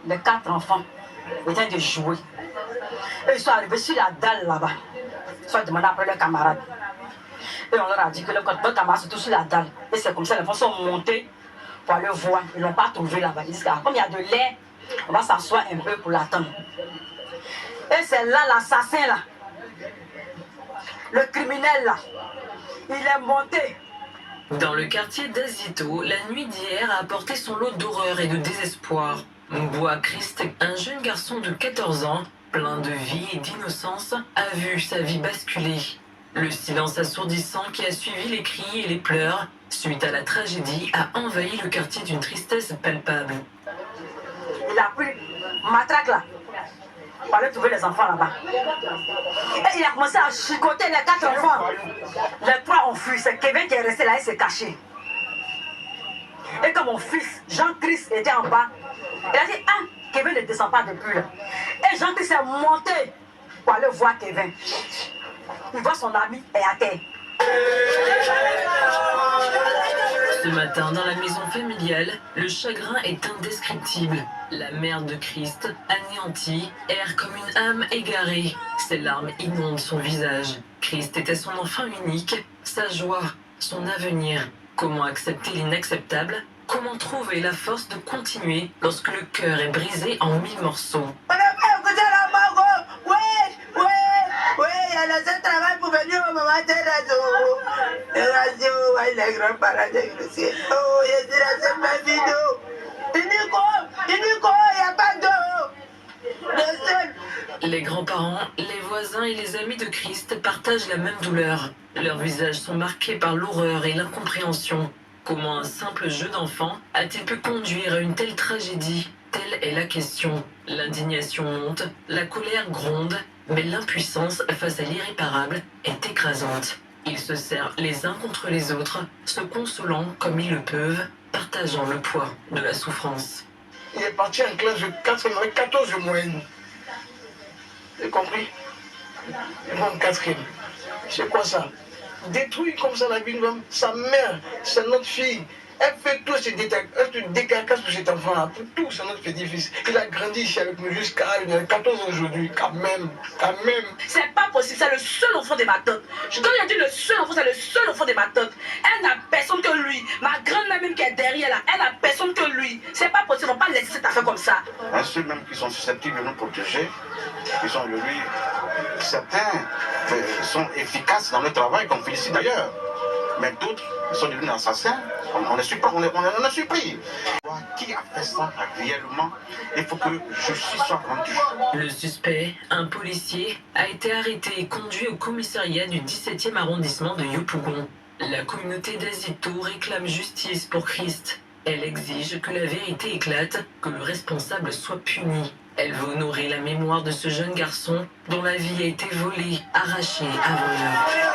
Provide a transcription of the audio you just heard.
les 4 enfants étaient de jouer. Et ils sont arrivés sur la dalle là-bas. Ils sont demandés après leurs camarades. Et on leur a dit que leurs camarades sont tous sur la dalle. Et c'est comme ça, les enfants sont montés pour aller voir. Ils ne l'ont pas trouvé là-bas. Ils disent que comme il y a de l'air, on va s'asseoir un peu pour l'attendre. Et c'est là l'assassin là, le criminel là, il est monté. Dans le quartier d'Azito, la nuit d'hier a apporté son lot d'horreur et de désespoir. Mboua Christ, un jeune garçon de 14 ans, plein de vie et d'innocence, a vu sa vie basculer. Le silence assourdissant qui a suivi les cris et les pleurs suite à la tragédie a envahi le quartier d'une tristesse palpable. Il a pris matraque là, pour aller trouver les enfants là-bas. Et il a commencé à chicoter les 4 enfants. Les 3 ont fui, c'est Kevin qui est resté là, il s'est caché. Et comme mon fils, Jean-Christ, était en bas, il a dit, ah, Kevin ne descend pas depuis là. Et Jean-Christ est monté pour aller voir Kevin. Il voit son ami et à terre. Ce matin, dans la maison familiale, le chagrin est indescriptible. La mère de Christ, anéantie, erre comme une âme égarée. Ses larmes inondent son visage. Christ était son enfant unique, sa joie, son avenir. Comment accepter l'inacceptable? Comment trouver la force de continuer lorsque le cœur est brisé en 1000 morceaux? On n'a pas écouté la mago. Oui, elle a ce travail pour venir au moment de radio. Les grands-parents de Christ. Oh, il dit la semaine vidéo. Il dit quoi, il n'y a pas d'eau. Les grands-parents, les voisins et les amis de Christ partagent la même douleur. Leurs visages sont marqués par l'horreur et l'incompréhension. Comment un simple jeu d'enfant a-t-il pu conduire à une telle tragédie? Telle est la question. L'indignation monte, la colère gronde, mais l'impuissance face à l'irréparable est écrasante. Ils se serrent les uns contre les autres, se consolant comme ils le peuvent, partageant le poids de la souffrance. Il est parti en classe de 4 avec 14 de moyenne. Vous avez compris? Il va en 4e. C'est quoi ça? Détruire comme ça la vie d'une femme. Sa mère, c'est notre fille. Elle fait tout, elle se décarcasse pour cet enfant-là. Pour tout, c'est notre petit-fils. Il a grandi ici avec nous jusqu'à 14 ans aujourd'hui. Quand même. C'est pas possible, c'est le seul enfant de ma tante. Je dois dire le seul enfant, c'est le seul enfant de ma tante. Elle n'a personne que lui. Ma grand-mère même qui est derrière là, elle n'a personne que lui. C'est pas possible, on ne va pas laisser cette affaire comme ça. Ceux même qui sont susceptibles de nous protéger, qui sont aujourd'hui, certains sont efficaces dans le travail, comme félicite d'ailleurs. Mais d'autres sont devenus assassins. On est surpris. Qui a fait ça réellement? Il faut que justice soit rendue. Le suspect, un policier, a été arrêté et conduit au commissariat du 17e arrondissement de Yopougon. La communauté d'Azito réclame justice pour Christ. Elle exige que la vérité éclate, que le responsable soit puni. Elle veut honorer la mémoire de ce jeune garçon dont la vie a été volée, arrachée à voleur.